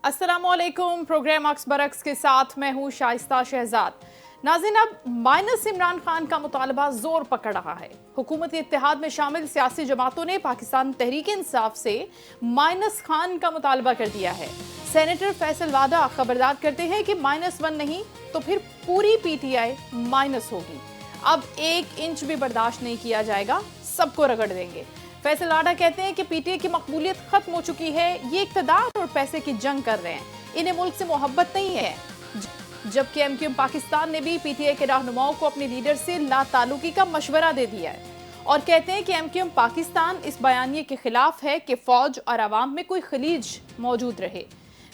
अस्सलाम वालेकुम। प्रोग्राम अक्स बरक्स के साथ मैं हूँ शाइस्ता शहजाद। नाज़रीन, अब माइनस इमरान खान का मुतालबा जोर पकड़ रहा है। हुकूमती इत्तेहाद में शामिल सियासी जमातों ने पाकिस्तान तहरीक इंसाफ से माइनस खान का मुतालबा कर दिया है। सेनेटर फैसल वादा खबरदार करते हैं कि -1 नहीं तो फिर पूरी PTI माइनस होगी। अब 1 इंच भी बर्दाश्त नहीं किया जाएगा, सबको रगड़ देंगे। फैसल वादा कहते हैं कि PTI की मकबूलियत खत्म हो चुकी है, ये इक़्तिदार और पैसे की जंग कर रहे हैं, इन्हें मुल्क से मोहब्बत नहीं है। जबकि MQM पाकिस्तान ने भी PTI के रहनुमाओं को अपने लीडर से लाताल्लुकी का मशवरा दे दिया है और कहते हैं कि MQM पाकिस्तान इस बयानिए के खिलाफ है कि फौज और आवाम में कोई खलीज मौजूद रहे।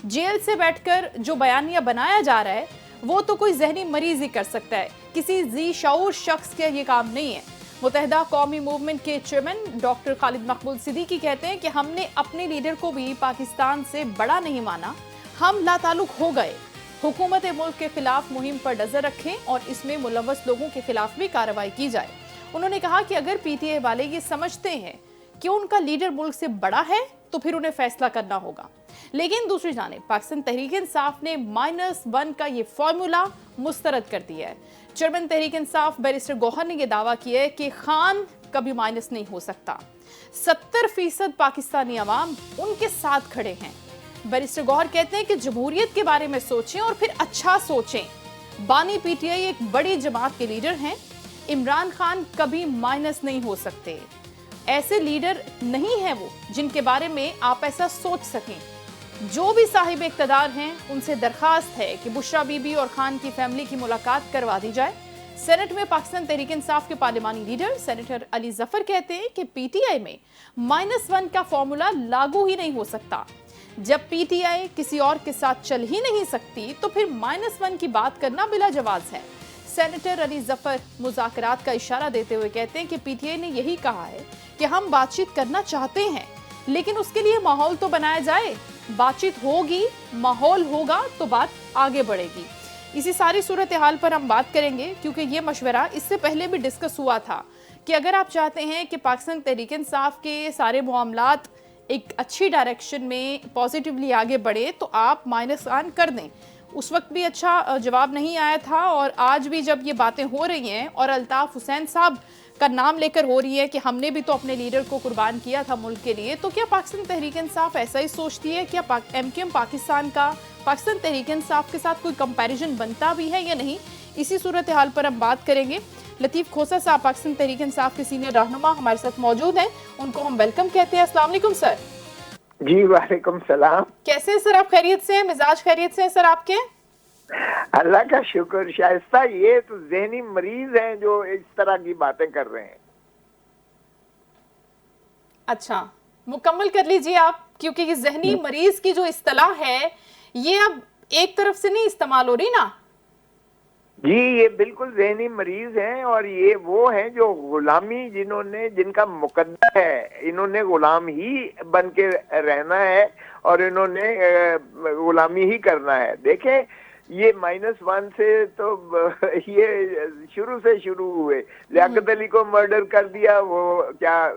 जेल से बैठकर जो बयानिया बनाया जा रहा है वो तो कोई जहनी मरीज ही कर सकता है, किसी जी शऊर शख्स का ये काम नहीं है। मुत्तहिदा कौमी मूवमेंट के चेयरमैन डॉक्टर खालिद मकबूल सिद्दीकी कहते हैं कि हमने अपने लीडर को भी पाकिस्तान से बड़ा नहीं माना, हम लाताल्लुक हो गए। हुकूमत मुल्क के खिलाफ मुहिम पर नजर रखें और इसमें मुलव्वस लोगों के खिलाफ भी कार्रवाई की जाए। उन्होंने कहा कि अगर PTI वाले ये समझते हैं कि उनका लीडर मुल्क से बड़ा है तो फिर उन्हें फैसला करना होगा। लेकिन दूसरी जानिब पाकिस्तान तहरीक इंसाफ ने -1 का ये फॉर्मूला मुस्तरद कर दिया है। चेयरमैन तहरीक इंसाफ बैरिस्टर गौहर ने यह दावा किया है कि खान कभी माइनस नहीं हो सकता। 70% पाकिस्तानी अवाम उनके साथ खड़े हैं। बैरिस्टर गौहर कहते हैं कि जमहूरियत के बारे में सोचें और फिर अच्छा सोचें। बानी PTI एक बड़ी जमात के लीडर हैं, इमरान खान कभी माइनस नहीं हो सकते। ऐसे लीडर नहीं है वो जिनके बारे में आप ऐसा सोच सकें। जो भी साहिब इक़्तिदार हैं उनसे दरखास्त है कि बुशरा बीबी और खान की फैमिली की मुलाकात करवा दी जाए। सेनेट में पाकिस्तान तहरीक इंसाफ के पार्लिमानी लीडर सेनेटर अली जफर कहते हैं कि PTI में -1 का फॉर्मूला लागू ही नहीं हो सकता। जब PTI किसी और के साथ चल ही नहीं सकती तो फिर -1 की बात करना बिला जवाज है। सेनेटर अली जफर मुज़ाकरात का इशारा देते हुए कहते हैं कि PTI ने यही कहा है कि हम बातचीत करना चाहते हैं, लेकिन उसके लिए माहौल तो बनाया जाए। बातचीत होगी, माहौल होगा तो बात आगे बढ़ेगी। इसी सारी सूरत हाल पर हम बात करेंगे क्योंकि ये मशवरा इससे पहले भी डिस्कस हुआ था कि अगर आप चाहते हैं कि पाकिस्तान तहरीक इंसाफ के सारे मामलात एक अच्छी डायरेक्शन में पॉजिटिवली आगे बढ़े तो आप -1 कर दें। उस वक्त भी अच्छा जवाब नहीं आया था और आज भी जब ये बातें हो रही हैं और अल्ताफ हुसैन साहब का नाम लेकर हो रही है कि हमने भी तो अपने लीडर को कुर्बान किया था मुल्क के लिए, तो क्या पाकिस्तान तहरीक इंसाफ ऐसा ही सोचती है? क्या MQM पाकिस्तान का पाकिस्तान तहरीक इंसाफ के साथ कोई कंपैरिजन बनता भी है या नहीं? इसी सूरत हाल पर हम बात करेंगे। लतीफ़ खोसा साहब पाकिस्तान तहरीक इंसाफ के सीनियर रहनुमा हमारे साथ मौजूद हैं, उनको हम वेलकम कहते हैं। अस्सलाम वालेकुम सर। जी वालेकुम सलाम। कैसे हैं सर आप? खैरियत से हैं? मिजाज खैरियत से हैं सर आपके? अल्लाह का शुक्र। शाइस्ता, ये तो ज़हनी मरीज हैं जो इस तरह की बातें कर रहे हैं। अच्छा, मुकम्मल कर लीजिए आप, क्योंकि ये ज़हनी मरीज की जो इस्तिलाह है ये अब एक तरफ से नहीं इस्तेमाल हो रही ना। जी, ये बिल्कुल ज़हनी मरीज हैं और ये वो हैं जो गुलामी जिनका मुकद्दर है, इन्होंने गुलाम ही बन के रहना है और इन्होंने गुलामी ही करना है। देखें, ये -1 से तो ये शुरू से शुरू हुए। लियाकत अली को मर्डर कर दिया, वो क्या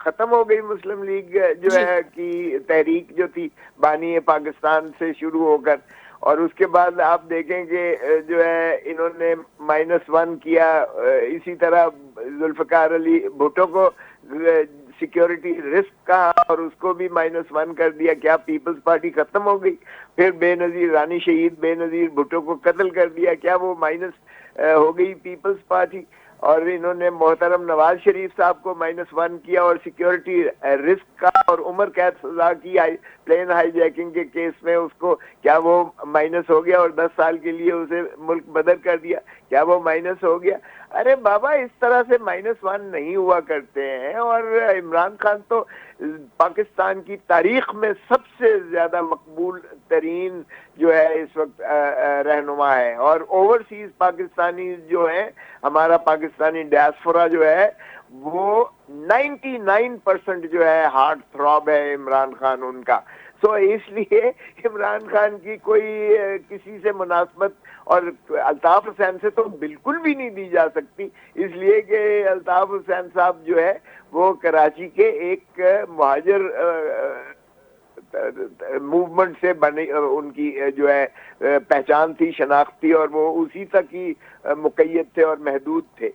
खत्म हो गई मुस्लिम लीग जो है कि तहरीक जो थी बानी पाकिस्तान से शुरू होकर। और उसके बाद आप देखेंगे जो है इन्होंने -1 किया। इसी तरह जुल्फकार अली भुट्टो को सिक्योरिटी रिस्क कहा और उसको भी -1 कर दिया। क्या पीपल्स पार्टी खत्म हो गई? फिर बेनजीर रानी शहीद बेनजीर भुट्टो को कत्ल कर दिया, क्या वो माइनस हो गई पीपल्स पार्टी? और इन्होंने मोहतरम नवाज शरीफ साहब को -1 किया और सिक्योरिटी रिस्क का और उम्र कैद सजा की प्लेन हाईजैकिंग के केस में, उसको क्या वो माइनस हो गया? और 10 साल के लिए उसे मुल्क बदर कर दिया, क्या वो माइनस हो गया? अरे बाबा, इस तरह से -1 नहीं हुआ करते हैं। और इमरान खान तो पाकिस्तान की तारीख में सबसे ज्यादा मकबूल तरीन जो है इस वक्त रहनुमा है। और ओवरसीज पाकिस्तानी जो है, हमारा पाकिस्तानी डायस्पोरा जो है, वो 99% जो है हार्ट थ्रॉब है इमरान खान उनका। सो इसलिए इमरान खान की कोई किसी से मुनासबत और अल्ताफ हुसैन से तो बिल्कुल भी नहीं दी जा सकती, इसलिए कि अल्ताफ हुसैन साहब जो है वो कराची के एक मुहाजिर मूवमेंट से बनी उनकी जो है पहचान थी, शनाख्त थी, और वो उसी तक ही मुक़य्यद थे और महदूद थे।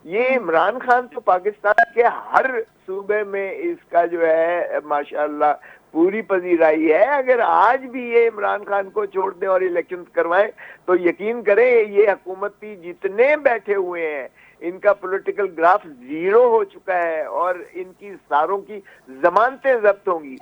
ये इमरान खान तो पाकिस्तान के हर सूबे में इसका जो है माशाअल्लाह पूरी पजीराई है। अगर आज भी ये इमरान खान को छोड़ दें और इलेक्शन करवाएं तो यकीन करें ये हुकूमती जितने बैठे हुए हैं इनका पॉलिटिकल ग्राफ जीरो हो चुका है और इनकी सारों की जमानतें जब्त होंगी।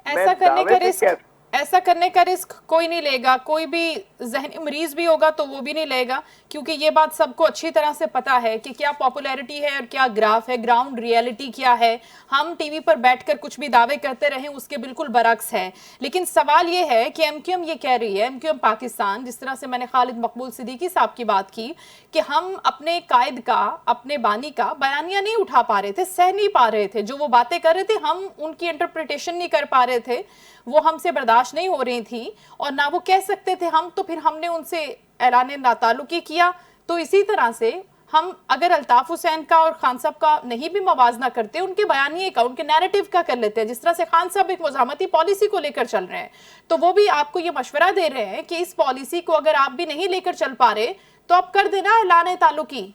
ऐसा करने का रिस्क कोई नहीं लेगा, कोई भी ज़हनी मरीज भी होगा तो वो भी नहीं लेगा, क्योंकि ये बात सबको अच्छी तरह से पता है कि क्या पॉपुलैरिटी है और क्या ग्राफ है, ग्राउंड रियलिटी क्या है। हम टीवी पर बैठकर कुछ भी दावे करते रहें उसके बिल्कुल बरक्स है। लेकिन सवाल ये है कि एमक्यूएम ये कह रही है, एमक्यूएम पाकिस्तान, जिस तरह से मैंने खालिद मकबूल सिद्दीकी साहब की बात की कि हम अपने कायद का, अपने बानी का बयानिया नहीं उठा पा रहे थे, सह नहीं पा रहे थे, जो वो बातें कर रहे थे हम उनकी इंटरप्रिटेशन नहीं कर पा रहे थे, वो हमसे बर्दाश्त नहीं हो रही थी और ना वो कह सकते थे हम, तो फिर हमने उनसे ऐलान नाताल्लुकी किया। तो इसी तरह से हम अगर अल्ताफ हुसैन का और खान साहब का नहीं भी मवाजना करते, उनके बयानिए का, उनके नैरेटिव का कर लेते हैं। जिस तरह से खान साहब एक मुज़ाहमती पॉलिसी को लेकर चल रहे हैं तो वो भी आपको ये मशवरा दे रहे हैं कि इस पॉलिसी को अगर आप भी नहीं लेकर चल पा रहे तो आप कर देना ऐलान ताल्लुकी।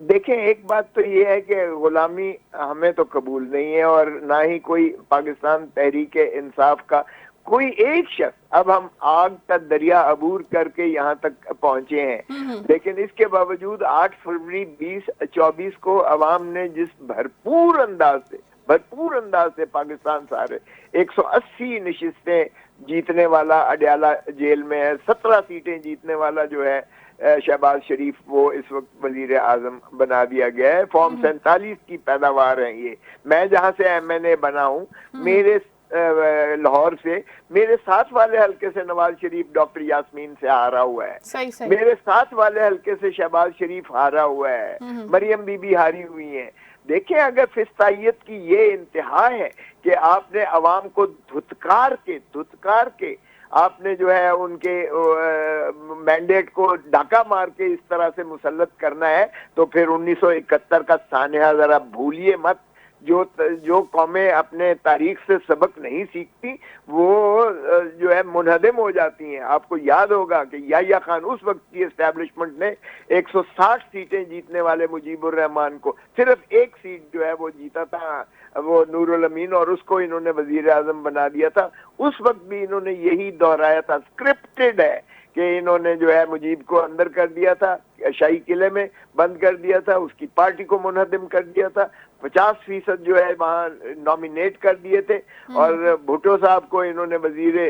देखें, एक बात तो ये है कि गुलामी हमें तो कबूल नहीं है और ना ही कोई पाकिस्तान तहरीक इंसाफ का कोई एक शख्स, अब हम आग का दरिया अबूर करके यहाँ तक पहुंचे हैं, लेकिन इसके बावजूद 8 फरवरी 2024 को अवाम ने जिस भरपूर अंदाज से पाकिस्तान सारे 180 नशिस्तें जीतने वाला अडयाला जेल में है, 17 सीटें जीतने वाला जो है शहबाज शरीफ, वो इस वक्त वजीर आजम बना दिया गया है। फॉर्म 47 की पैदावार है ये। मैं जहां से MNA बना हूं, मेरे लाहौर से मेरे साथ वाले हल्के से नवाज शरीफ डॉक्टर यास्मीन से हारा हुआ है, सही। मेरे साथ वाले हल्के से शहबाज शरीफ हारा हुआ है, मरियम बीबी हारी हुई है। देखें, अगर फिस्तायत की ये इंतहा है कि आपने अवाम को धुतकार के आपने जो है उनके मैंडेट को डाका मार के इस तरह से मुसल्लत करना है, तो फिर 1971 का सानहा जरा भूलिए मत। जो कौमें अपने तारीख से सबक नहीं सीखती वो जो है मुनहदम हो जाती हैं। आपको याद होगा कि याह्या खान, उस वक्त की एस्टैब्लिशमेंट ने 160 सीटें जीतने वाले मुजीबुर रहमान को सिर्फ एक सीट जो है वो जीता था, वो नूरुल अमीन, और उसको इन्होंने वजीर आजम बना दिया था। उस वक्त भी इन्होंने यही दोहराया था, स्क्रिप्टेड है कि इन्होंने जो है मुजीब को अंदर कर दिया था, शाही किले में बंद कर दिया था, उसकी पार्टी को मुनहदम कर दिया था, 50% जो है वहाँ नॉमिनेट कर दिए थे, और भुट्टो साहब को इन्होंने वजीर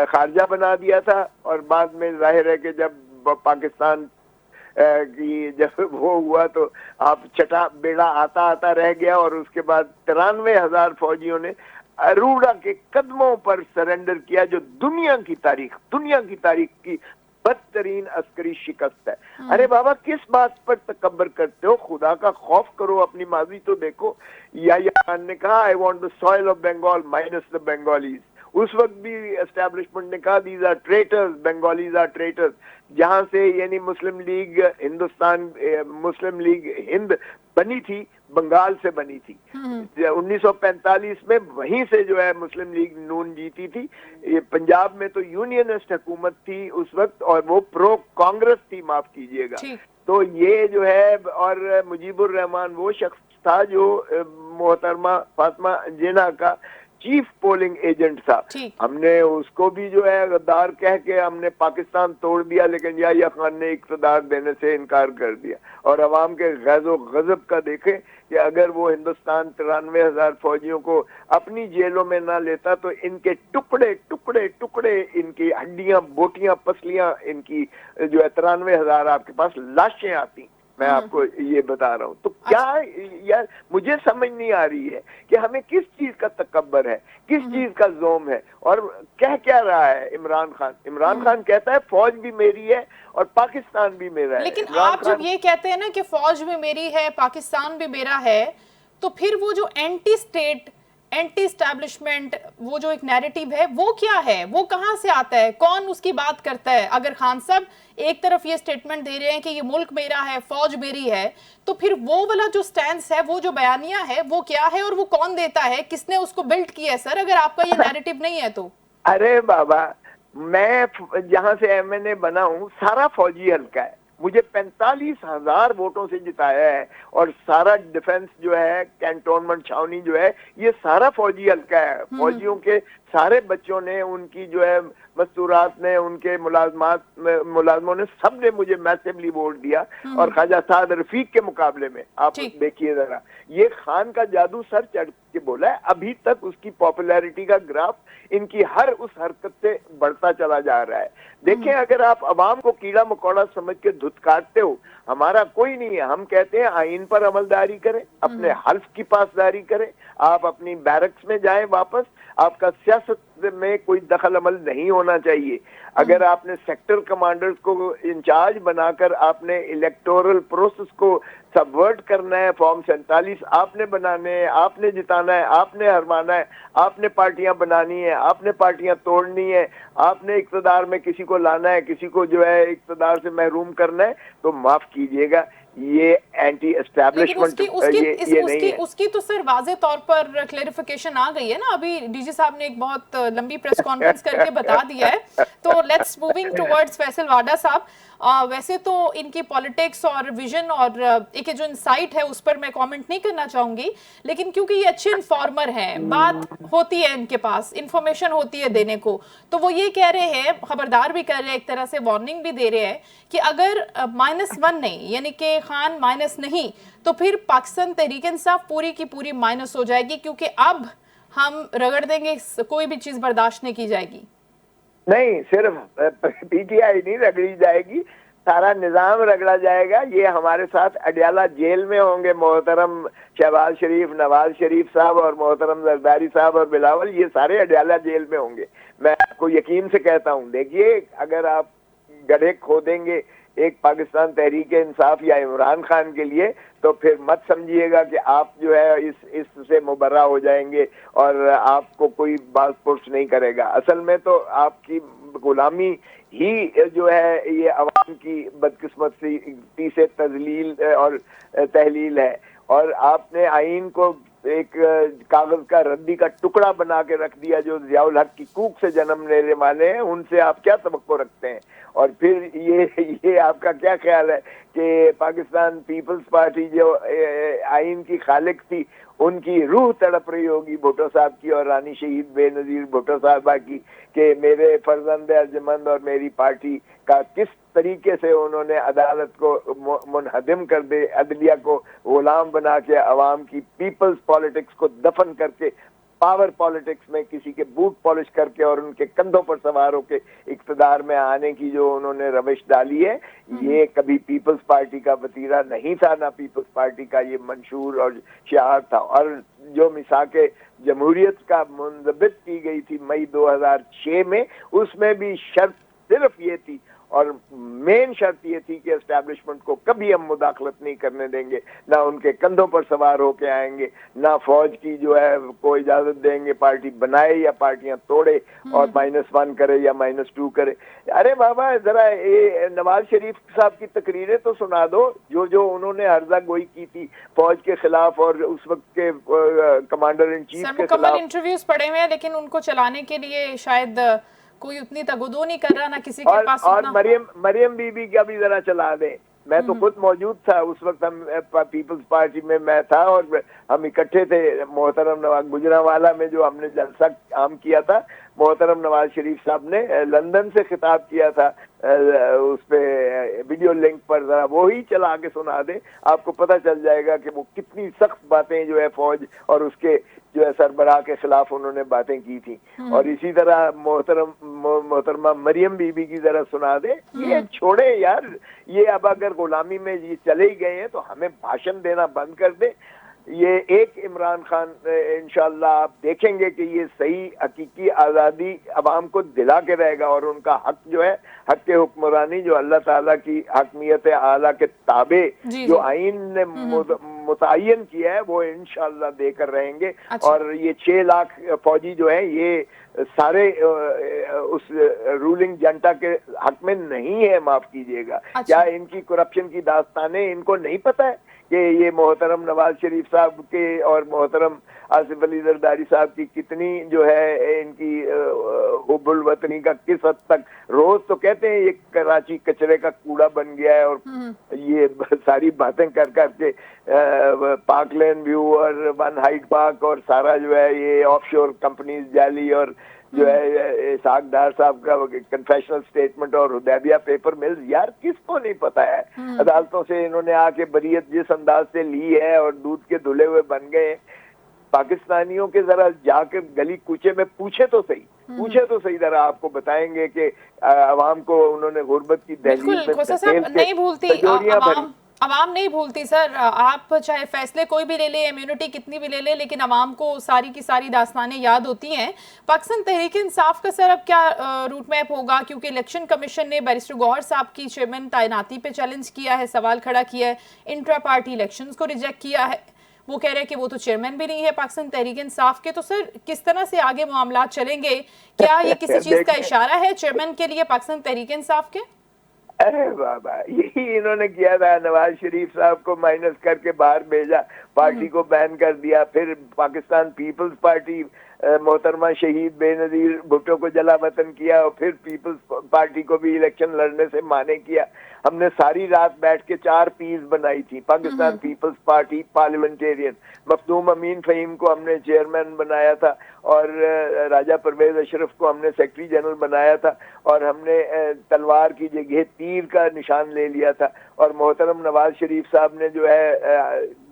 खारजा बना दिया था। और बाद में जाहिर है कि जब पाकिस्तान की जब वो हुआ तो आप चटा बेड़ा आता रह गया, और उसके बाद 93,000 फौजियों ने अरोड़ा के कदमों पर सरेंडर किया, जो दुनिया की तारीख की बदतरीन अस्करी शिकस्त है। अरे बाबा, किस बात पर तकब्बर करते हो? खुदा का खौफ करो, अपनी माजी तो देखो। याह्या खान ने कहा I want the soil of Bengal minus the Bengalis. उस वक्त भी एस्टैब्लिशमेंट ने कहा these are traitors, Bengalis are traitors. जहां से यानी मुस्लिम लीग हिंद बनी थी, बंगाल से बनी थी। 1945 में वहीं से जो है मुस्लिम लीग नून जीती थी। ये पंजाब में तो यूनियनिस्ट हुकूमत थी उस वक्त, और वो प्रो कांग्रेस थी, माफ कीजिएगा। तो ये जो है, और मुजीबुर रहमान वो शख्स था जो मोहतरमा फातिमा जिन्ना का चीफ पोलिंग एजेंट था। हमने उसको भी जो है गद्दार कह के हमने पाकिस्तान तोड़ दिया, लेकिन याह्या खान ने इक़्तिदार देने से इनकार कर दिया। और अवाम के गज़ो गज़ब का देखें कि अगर वो हिंदुस्तान 93,000 फौजियों को अपनी जेलों में ना लेता तो इनके टुकड़े इनकी हड्डियां, बोटियां, पसलियां, इनकी जो है 93,000 आपके पास लाशें आती। मैं आपको ये बता रहा हूँ। तो क्या यार, मुझे समझ नहीं आ रही है कि हमें किस चीज का तकब्बर है, किस चीज का जोम है, और कह क्या रहा है इमरान खान कहता है फौज भी मेरी है और पाकिस्तान भी मेरा है। लेकिन आप जब ये कहते हैं ना कि फौज भी मेरी है, पाकिस्तान भी मेरा है, तो फिर वो जो एंटी स्टेट, एंटी एस्टैब्लिशमेंट, वो जो एक नैरेटिव है, वो क्या है? वो कहां से आता है? कौन उसकी बात करता है? अगर खान साहब एक तरफ ये स्टेटमेंट दे रहे हैं कि ये मुल्क मेरा है, फौज मेरी है, तो फिर वो वाला जो स्टैंड है, वो जो बयानिया है, वो क्या है और वो कौन देता है? किसने उसको बिल्ड किया है? सर, अगर आपका ये नैरेटिव नहीं है तो अरे बाबा, मैं जहां से MNA बना हूं सारा फौजी हल्का है, मुझे 45,000 वोटों से जिताया है, और सारा डिफेंस जो है, कैंटोनमेंट छावनी जो है, ये सारा फौजी हल्का है। फौजियों के सारे बच्चों ने, उनकी जो है मस्तूरात ने, उनके मुलाजमों ने, सब ने मुझे मैसिवली वोट दिया। और ख्वाजा साद रफीक के मुकाबले में आप देखिए जरा, ये खान का जादू सर चढ़ के बोला है। अभी तक उसकी पॉपुलैरिटी का ग्राफ इनकी हर उस हरकत से बढ़ता चला जा रहा है। देखें, अगर आप अवाम को कीड़ा मकोड़ा समझ के धुतकारते हो, हमारा कोई नहीं है। हम कहते हैं आइन पर अमलदारी करें, अपने हल्फ की पासदारी करें, आप अपनी बैरक्स में जाएं वापस। आपका सियासत में कोई दखल अमल नहीं होना चाहिए। अगर आपने सेक्टर कमांडर्स को इंचार्ज बनाकर आपने इलेक्टोरल प्रोसेस को सबवर्ट करना है, फॉर्म 47 आपने बनाने हैं, आपने जिताना है, आपने हरमाना है, आपने पार्टियां बनानी है, आपने पार्टियां तोड़नी है, आपने इक्तदार में किसी को लाना है, किसी को जो है इक्तदार से महरूम करना है, तो माफ कीजिएगा, ये एंटी एस्टैब्लिशमेंट ये नहीं है। उसकी तो सर वाज़े तौर पर क्लेरिफिकेशन आ गई है ना। अभी डीजी साहब ने एक बहुत लंबी प्रेस कॉन्फ्रेंस करके बता दिया है। तो लेट्स मूविंग टुवर्ड्स फैसल वाडा साहब। वैसे तो इनकी पॉलिटिक्स और विजन और एक जो इनसाइट है उस पर मैं कमेंट नहीं करना चाहूंगी, लेकिन क्योंकि ये अच्छे इन्फॉर्मर हैं, बात होती है इनके पास, इंफॉर्मेशन होती है देने को, तो वो ये कह रहे हैं, खबरदार भी कर रहे हैं, एक तरह से वार्निंग भी दे रहे हैं कि अगर -1 नहीं, यानी कि खान माइनस नहीं, तो फिर पाकिस्तान तहरीक इंसाफ पूरी की पूरी माइनस हो जाएगी, क्योंकि अब हम रगड़ देंगे, कोई भी चीज बर्दाश्त नहीं की जाएगी। नहीं, सिर्फ PTI नहीं रगड़ी जाएगी, सारा निजाम रगड़ा जाएगा। ये हमारे साथ अडयाला जेल में होंगे मोहतरम शहबाज शरीफ, नवाज शरीफ साहब और मोहतरम जरदारी साहब और बिलावल, ये सारे अडयाला जेल में होंगे। मैं आपको यकीन से कहता हूँ। देखिए, अगर आप गड्ढे खोदेंगे एक पाकिस्तान तहरीक इंसाफ या इमरान खान के लिए, तो फिर मत समझिएगा कि आप जो है इससे मुबर्रा हो जाएंगे और आपको कोई बात पुरस नहीं करेगा। असल में तो आपकी गुलामी ही जो है ये अवाम की बदकिस्मती से तजलील और तहलील है। और आपने आइन को एक कागज का रद्दी का टुकड़ा बना के रख दिया, जो जियाउल हक की कूक से जन्म लेने वाले हैं, उनसे आप क्या तवक्को रखते हैं? और फिर ये आपका क्या ख्याल है कि पाकिस्तान पीपल्स पार्टी जो आइन की खालिक थी, उनकी रूह तड़प रही होगी भुट्टो साहब की और रानी शहीद बेनजीर भुट्टो साहबा की, कि मेरे फर्जंद अर्जमंद और मेरी पार्टी का किस तरीके से उन्होंने अदालत को मुनहदिम कर दे, अदलिया को गुलाम बना के अवाम की पीपल्स पॉलिटिक्स को दफन करके पावर पॉलिटिक्स में किसी के बूट पॉलिश करके और उनके कंधों पर सवार होकर इक्तदार में आने की जो उन्होंने रविश डाली है, ये कभी पीपल्स पार्टी का वतीरा नहीं था, ना पीपल्स पार्टी का ये मंशूर और शिआर था। और जो मिसाके जमहूरियत का मुंजबित की गई थी मई 2006 में, उसमें भी शर्त सिर्फ ये थी और मेन शर्त ये थी कि एस्टैब्लिशमेंट को कभी हम मुदाखलत नहीं करने देंगे, ना उनके कंधों पर सवार होके आएंगे, ना फौज की जो है को इजाजत देंगे पार्टी बनाए या पार्टियां तोड़े और -1 करे या -2 करे। अरे बाबा, जरा ये नवाज शरीफ साहब की तकरीरें तो सुना दो, जो उन्होंने हर्जा गोई की थी फौज के खिलाफ और उस वक्त के कमांडर इन चीफ के खिलाफ। इंटरव्यूज पड़े हुए हैं, लेकिन उनको चलाने के लिए शायद कोई उतनी तगदो नहीं कर रहा, ना किसी के पास। और मरियम बीबी का भी जरा चला दें। मैं तो खुद मौजूद था उस वक्त, हम पीपल्स पार्टी में मैं था और हम इकट्ठे थे मोहतरम नवाज गुजरांवाला में, जो हमने जलसा आम किया था। मोहतरम नवाज शरीफ साहब ने लंदन से खिताब किया था उस पे वीडियो लिंक पर, जरा वो ही चला के सुना दे, आपको पता चल जाएगा कि वो कितनी सख्त बातें जो है फौज और उसके जो है सरबराह के खिलाफ उन्होंने बातें की थी। और इसी तरह मोहतरमा मरियम बीबी की जरा सुना दे। ये छोड़े यार, ये अब अगर गुलामी में ये चले ही गए हैं तो हमें भाषण देना बंद कर दे। ये एक इमरान खान इंशाल्लाह आप देखेंगे कि ये सही हकीकी आज़ादी अवाम को दिला के रहेगा और उनका हक जो है, हक के हुक्मरानी जो अल्लाह ताला की हकमियत आला के ताबे जो आइन ने मुतय्यन किया है, वो इंशाल्लाह देकर रहेंगे। अच्छा। और ये 6 लाख फौजी जो है, ये सारे उस रूलिंग जनता के हक में नहीं है, माफ कीजिएगा। अच्छा। क्या इनकी करप्शन की दास्तानें इनको नहीं पता है کہ یہ محترم نواز شریف صاحب کے اور محترم آصف علی زرداری صاحب کی کتنی جو ہے ان کی حب الوطنی کا کس حد تک، روز تو کہتے ہیں یہ کراچی کچرے کا کوڑا بن گیا ہے، اور یہ ساری باتیں کر کر کے پارک لین ویو اور ون ہائٹ پارک اور سارا جو ہے یہ آف شور کمپنیز جعلی، اور جو ہے اسحاق ڈار صاحب کا کنفیشنل سٹیٹمنٹ اور حدیبیہ پیپر ملز، یار کس کو نہیں پتا ہے؟ عدالتوں سے انہوں نے آ کے بریت جس انداز سے لی ہے اور دودھ کے دھلے ہوئے بن گئے۔ پاکستانیوں کے ذرا جا کے گلی کوچے میں پوچھے تو صحیح ذرا آپ کو بتائیں گے کہ عوام کو انہوں نے غربت کی دہلیز میں عوام نہیں بھولتی سر، آپ چاہے فیصلے کوئی بھی لے لیں، امیونٹی کتنی بھی لے لیں، لیکن عوام کو ساری کی ساری داستانیں یاد ہوتی ہیں۔ پاکستان تحریک انصاف کا سر اب کیا روٹ میپ ہوگا؟ کیونکہ الیکشن کمیشن نے بیرسٹر گوہر صاحب کی چیئرمین تعیناتی پہ چیلنج کیا ہے، سوال کھڑا کیا ہے، انٹرا پارٹی الیکشنز کو ریجیکٹ کیا ہے، وہ کہہ رہے ہیں کہ وہ تو چیئرمین بھی نہیں ہے پاکستان تحریک انصاف کے۔ تو سر کس طرح سے آگے معاملات چلیں گے؟ کیا یہ کسی چیز کا اشارہ ہے چیئرمین کے لیے پاکستان تحریک انصاف کے؟ ارے بابا، یہی انہوں نے کیا تھا، نواز شریف صاحب کو مائنس کر کے باہر بھیجا، پارٹی کو بین کر دیا، پھر پاکستان پیپلز پارٹی محترمہ شہید بے نظیر بھٹو کو جلا وطن کیا، اور پھر پیپلز پارٹی کو بھی الیکشن لڑنے سے مانے کیا۔ ہم نے ساری رات بیٹھ کے 4 پیس بنائی تھی، پاکستان پیپلز پارٹی پارلیمنٹیرین، مخدوم امین فہیم کو ہم نے چیئرمین بنایا تھا، اور راجہ پرویز اشرف کو ہم نے سیکرٹری جنرل بنایا تھا، اور ہم نے تلوار کی جگہ تیر کا نشان لے لیا تھا، اور محترم نواز شریف صاحب نے جو ہے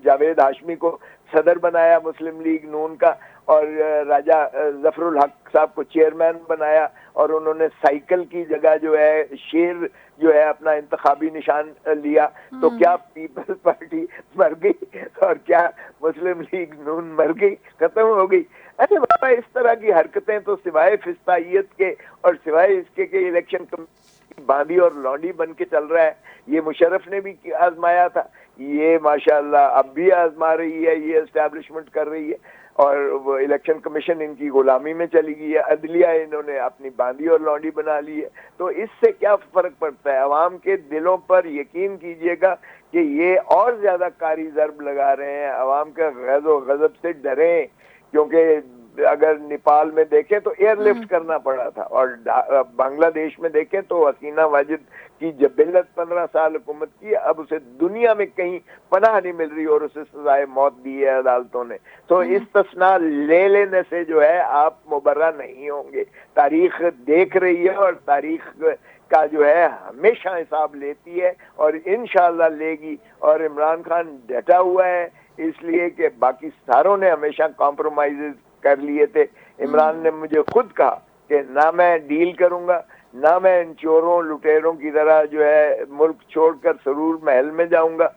جاوید ہاشمی کو صدر بنایا مسلم لیگ نون کا، اور راجہ ظفر الحق صاحب کو چیئرمین بنایا، اور انہوں نے سائیکل کی جگہ جو ہے شیر جو ہے اپنا انتخابی نشان لیا۔ تو کیا پیپلز پارٹی مر گئی اور کیا مسلم لیگ نون مر گئی، ختم ہو گئی؟ ارے بابا، اس طرح کی حرکتیں تو سوائے فسطائیت کے اور سوائے اس کے کہ الیکشن باندھی اور لونڈی بن کے چل رہا ہے، یہ مشرف نے بھی آزمایا تھا، یہ ماشاءاللہ اب بھی آزما رہی ہے، یہ اسٹیبلشمنٹ کر رہی ہے، اور وہ الیکشن کمیشن ان کی غلامی میں چلی گئی ہے، عدلیہ انہوں نے اپنی باندھی اور لونڈی بنا لی ہے۔ تو اس سے کیا فرق پڑتا ہے؟ عوام کے دلوں پر یقین کیجئے گا کہ یہ اور زیادہ کاری ضرب لگا رہے ہیں، عوام کا غیظ و غضب سے ڈریں، کیونکہ اگر نیپال میں دیکھیں تو ایئر لفٹ کرنا پڑا تھا، اور بنگلہ دیش میں دیکھیں تو حسینہ واجد کی جبلت 15 سال حکومت کی، اب اسے دنیا میں کہیں پناہ نہیں مل رہی اور اسے سزائے موت دی ہے عدالتوں نے۔ تو استثناء لے لینے سے جو ہے آپ مبرہ نہیں ہوں گے، تاریخ دیکھ رہی ہے، اور تاریخ کا جو ہے ہمیشہ حساب لیتی ہے، اور انشاءاللہ لے گی، اور عمران خان ڈٹا ہوا ہے، اس لیے کہ باقی ساروں نے ہمیشہ کمپرومائزز کر لیے تھے۔ عمران نے مجھے خود کہا کہ نہ میں ڈیل کروں گا، نہ میں ان چوروں لٹیروں کی طرح جو ہے ملک چھوڑ کر سرور محل میں جاؤں گا،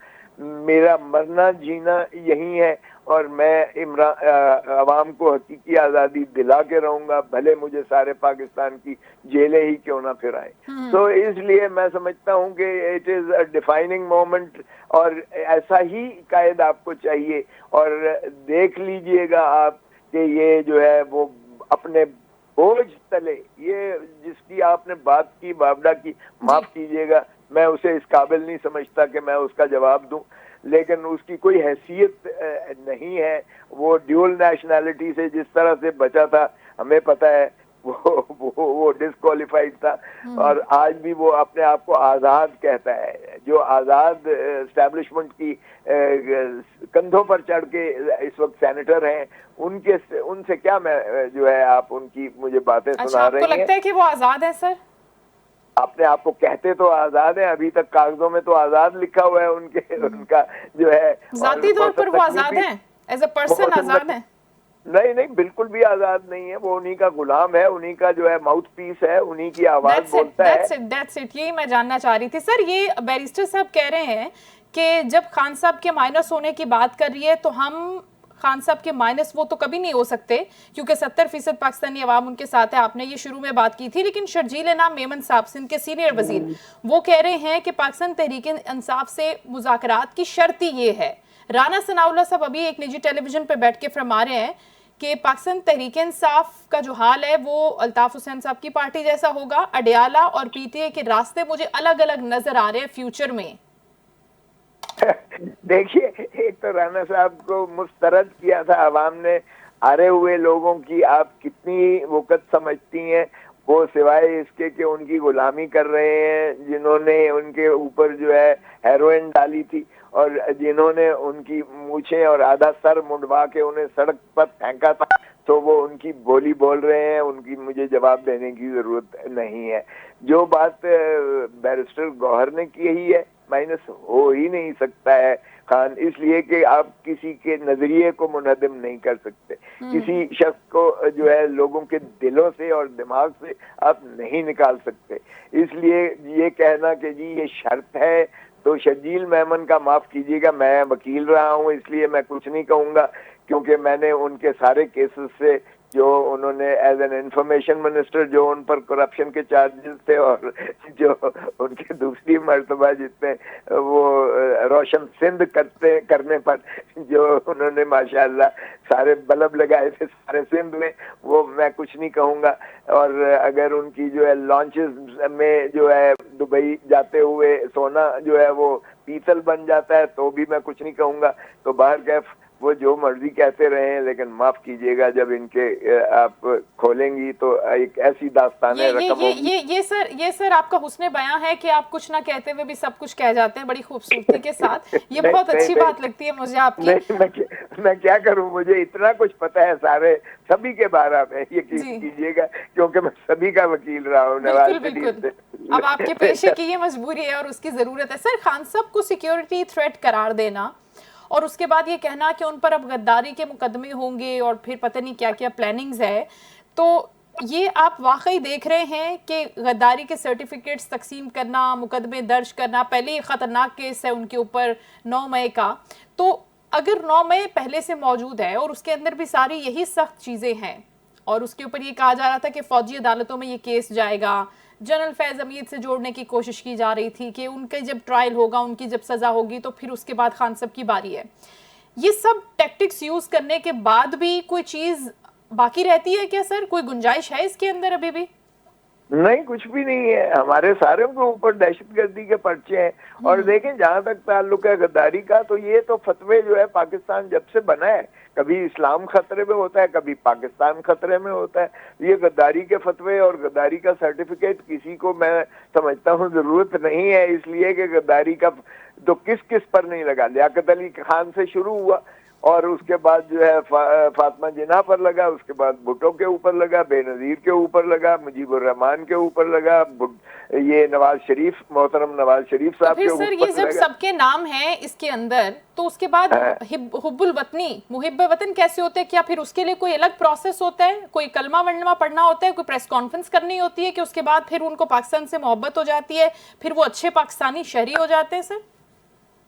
میرا مرنا جینا یہی ہے، اور میں عوام کو حقیقی آزادی دلا کے رہوں گا، بھلے مجھے سارے پاکستان کی جیلیں ہی کیوں نہ پھرائیں۔ تو اس لیے میں سمجھتا ہوں کہ it is a defining moment, اور ایسا ہی قائد آپ کو چاہیے۔ اور دیکھ لیجئے گا آپ کہ یہ جو ہے وہ اپنے بوجھ تلے، یہ جس کی آپ نے بات کی بابڈا کی، معاف کیجئے گا میں اسے اس قابل نہیں سمجھتا کہ میں اس کا جواب دوں، لیکن اس کی کوئی حیثیت نہیں ہے۔ وہ ڈیول نیشنلٹی سے جس طرح سے بچا تھا ہمیں پتہ ہے، وہ ڈسکوالیفائڈ تھا، اور آج بھی وہ اپنے آپ کو آزاد کہتا ہے۔ جو آزاد اسٹیبلشمنٹ کی کندھوں پر چڑھ کے اس وقت سینیٹر ہیں، ان سے کیا میں جو ہے آپ ان کی مجھے باتیں سنا رہے ہیں۔ آپ کو لگتا ہے کہ وہ آزاد ہے سر؟ اپنے آپ کو کہتے تو آزاد ہیں، ابھی تک کاغذوں میں تو آزاد لکھا ہوا ہے ان کا جو ہے، ذاتی طور پر وہ آزاد ہیں، ایز اے پرسن آزاد ہیں؟ نہیں، بالکل بھی آزاد نہیں ہے، وہ انہی کا غلام ہے، انہی کا جو ہے ماؤتھ پیس ہے، انہی کی آواز بولتا ہے۔ That's it، یہی میں جاننا چاہ رہی تھی سر۔ یہ بیرسٹر صاحب کہہ رہے ہیں کہ جب خان صاحب کے مائنس ہونے کی بات کر رہی ہے تو ہم خان صاحب کے مائنس وہ تو کبھی نہیں ہو سکتے، کیونکہ 70% پاکستانی عوام ان کے ساتھ ہے، آپ نے یہ شروع میں بات کی تھی۔ لیکن شرجیل انعام میمن صاحب سندھ کے سینئر وزیر، وہ کہہ رہے ہیں کہ پاکستان تحریک انصاف سے مذاکرات کی شرط ہی یہ ہے۔ رانا ثناء اللہ صاحب ابھی ایک نجی ٹیلی ویژن پہ بیٹھ کے فرما رہے ہیں کہ پاکستان تحریک انصاف کا جو حال ہے وہ الطاف حسین صاحب کی پارٹی جیسا ہوگا، اڈیالہ اور پی ٹی اے کے راستے مجھے الگ الگ نظر آ رہے ہیں فیوچر میں۔ देखिए, एक तो राणा साहब को मुस्तरद किया था आवाम ने, हारे हुए लोगों की आप कितनी वक़्त समझती हैं, वो सिवाय इसके कि उनकी गुलामी कर रहे हैं, जिन्होंने उनके ऊपर जो है हेरोइन डाली थी और जिन्होंने उनकी मूछें और आधा सर मुंडवा के उन्हें सड़क पर फेंका था, तो वो उनकी बोली बोल रहे हैं, उनकी मुझे जवाब देने की जरूरत नहीं है। जो बात बैरिस्टर गौहर ने की ही है, माइनस हो ही नहीं सकता है खान, इसलिए कि आप किसी के नजरिए को मुनहदम नहीं कर सकते, किसी शख्स को जो है लोगों के दिलों से और दिमाग से आप नहीं निकाल सकते। इसलिए ये कहना कि जी ये शर्त है, तो शर्जील मेमन का माफ कीजिएगा, मैं वकील रहा हूं इसलिए मैं कुछ नहीं कहूंगा, क्योंकि मैंने उनके सारे केसेस से जो उन्होंने एज एन इंफॉर्मेशन मिनिस्टर जो उन पर करप्शन के चार्जेस थे और जो उनके दूसरी मर्तबा जितने वो रोशन सिंध करने पर जो उन्होंने माशाअल्लाह सारे बल्ब लगाए थे सारे सिंध में, वो मैं कुछ नहीं कहूँगा। और अगर उनकी जो है लॉन्चेस में जो है दुबई जाते हुए सोना जो है वो पीतल बन जाता है तो भी मैं कुछ नहीं कहूँगा। तो बाहर कैफ वो जो मर्जी कहते रहे हैं, लेकिन माफ कीजिएगा जब इनके आप खोलेंगी तो एक ऐसी दास्ताने रकम होगी। ये सर आपका हुस्ने बयां है कि आप कुछ ना कहते हुए भी सब कुछ कह जाते हैं बड़ी खूबसूरती के साथ। ये बहुत अच्छी बात लगती है मुझे आपकी। नहीं, मैं क्या करूं, मुझे इतना कुछ पता है सारे सभी के बारे में, ये कीजिएगा क्योंकि मैं सभी का वकील रहा हूँ। बिल्कुल। अब आपके पेशे की ये मजबूरी है और उसकी जरूरत है। सर, खान साहब को सिक्योरिटी थ्रेट करार देना और उसके बाद ये कहना कि उन पर अब गद्दारी के मुकदमे होंगे और फिर पता नहीं क्या क्या प्लानिंग्स है, तो ये आप वाकई देख रहे हैं कि गद्दारी के सर्टिफिकेट्स तकसीम करना, मुकदमे दर्ज करना, पहले ही खतरनाक केस है उनके ऊपर 9 मई का, तो अगर 9 मई पहले से मौजूद है और उसके अंदर भी सारी यही सख्त चीज़ें हैं और उसके ऊपर ये कहा जा रहा था कि फौजी अदालतों में ये केस जाएगा, जनरल फैज अमीद से जोड़ने की कोशिश की जा रही थी कि उनके जब ट्रायल होगा, उनकी जब सज़ा होगी तो फिर उसके बाद खान साहब की बारी है, ये सब टैक्टिक्स यूज़ करने के बाद भी कोई चीज़ बाकी रहती है क्या सर? कोई गुंजाइश है इसके अंदर अभी भी? नहीं, कुछ भी नहीं है। हमारे सारे के ऊपर दहशतगर्दी के पर्चे हैं। और देखें, जहां तक ताल्लुक है गद्दारी का, तो ये तो फतवे जो है पाकिस्तान जब से बना है, कभी इस्लाम खतरे में होता है, कभी पाकिस्तान खतरे में होता है। ये गद्दारी के फतवे और गद्दारी का सर्टिफिकेट किसी को मैं समझता हूँ जरूरत नहीं है, इसलिए कि गद्दारी का तो किस किस पर नहीं लगा। लियाकत अली खान से शुरू हुआ और उसके बाद जो है फातिमा जिन्ना पर लगा, उसके बाद भुट्टो के ऊपर लगा, बेनजीर के ऊपर लगा, मुजीबुर रहमान के ऊपर लगा, ये नवाज शरीफ, मोहतरम नवाज शरीफ साहब के ऊपर लगा। ये जब सबके नाम हैं इसके अंदर, तो उसके बाद हुब्बुल वतनी, मुहिब्ब वतन कैसे होते हैं? क्या फिर उसके लिए कोई अलग प्रोसेस होता है? कोई कलमा वलमा पढ़ना होता है? कोई प्रेस कॉन्फ्रेंस करनी होती है कि उसके बाद फिर उनको पाकिस्तान से मोहब्बत हो जाती है, फिर वो अच्छे पाकिस्तानी शहरी हो जाते हैं सर?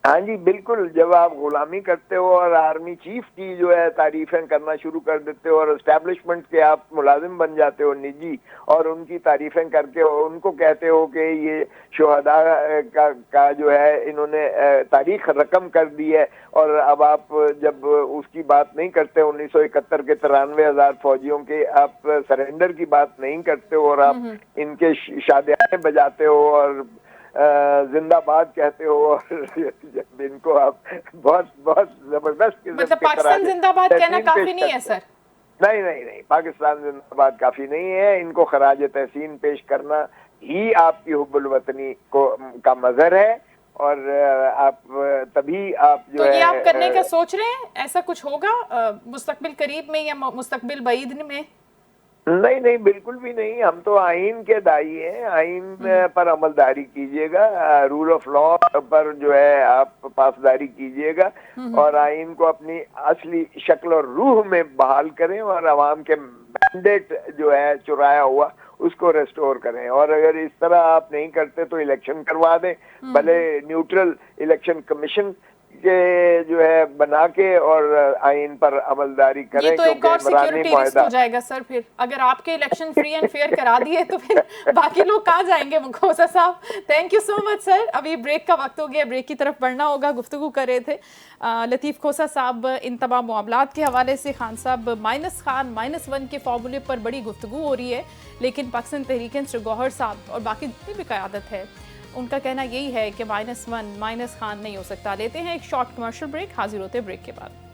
हाँ जी बिल्कुल, जब आप गुलामी करते हो और आर्मी चीफ की जो है तारीफें करना शुरू कर देते हो और एस्टेब्लिशमेंट के आप मुलाजिम बन जाते हो निजी, और उनकी तारीफें करके उनको कहते हो कि ये शोहदा का जो है इन्होंने तारीख रकम कर दी है, और अब आप जब उसकी बात नहीं करते 1971 के 93,000 फौजियों के आप सरेंडर की बात नहीं करते हो और आप इनके शादियाँ बजाते हो और जिंदाबाद कहते हो, और जब इनको आप बहुत बहुत जबरदस्त मतलब पाकिस्तान जिंदाबाद कहना काफी नहीं है सर? नहीं, पाकिस्तान जिंदाबाद काफी नहीं है। इनको खराज तहसीन पेश करना ही आपकी हुब्बुल वतनी का मजहर है, और आप तभी आप जो तो है ये आप करने का सोच रहे हैं? ऐसा कुछ होगा मुस्तकबिल करीब में या मुस्तकबिल बईद में? नहीं, बिल्कुल भी नहीं। हम तो आइन के दाई हैं, आइन पर अमलदारी कीजिएगा, रूल ऑफ लॉ पर जो है आप पासदारी कीजिएगा और आइन को अपनी असली शक्ल और रूह में बहाल करें और अवाम के मैंडेट जो है चुराया हुआ उसको रेस्टोर करें। और अगर इस तरह आप नहीं करते तो इलेक्शन करवा दें, भले न्यूट्रल इलेक्शन कमीशन के जो है बना के, और आइन पर अमलदारी करें। ये तो एक और सिक्योरिटी रिस्क हो जाएगा सर फिर, अगर आपके इलेक्शन फ्री एंड फेयर करा दिए तो फिर बाकी लोग कहाँ जाएंगे? खोसा साहब, thank you so much sir. अभी ब्रेक का वक्त हो गया, ब्रेक की तरफ बढ़ना होगा। गुफ्तगू कर रहे थे लतीफ़ खोसा साहब इन तमाम मामलात के हवाले से। खान साहब -1 के फॉर्मूले पर बड़ी गुफ्तगू हो रही है, लेकिन पाकिस्तान तहरीक इंसाफ गौहर साहब और बाकी जितनी भी क़यादत है ان کا کہنا یہی ہے کہ -1 مائنس خان نہیں ہو سکتا۔ لیتے ہیں ایک شارٹ کمرشل بریک، حاضر ہوتے بریک کے بعد۔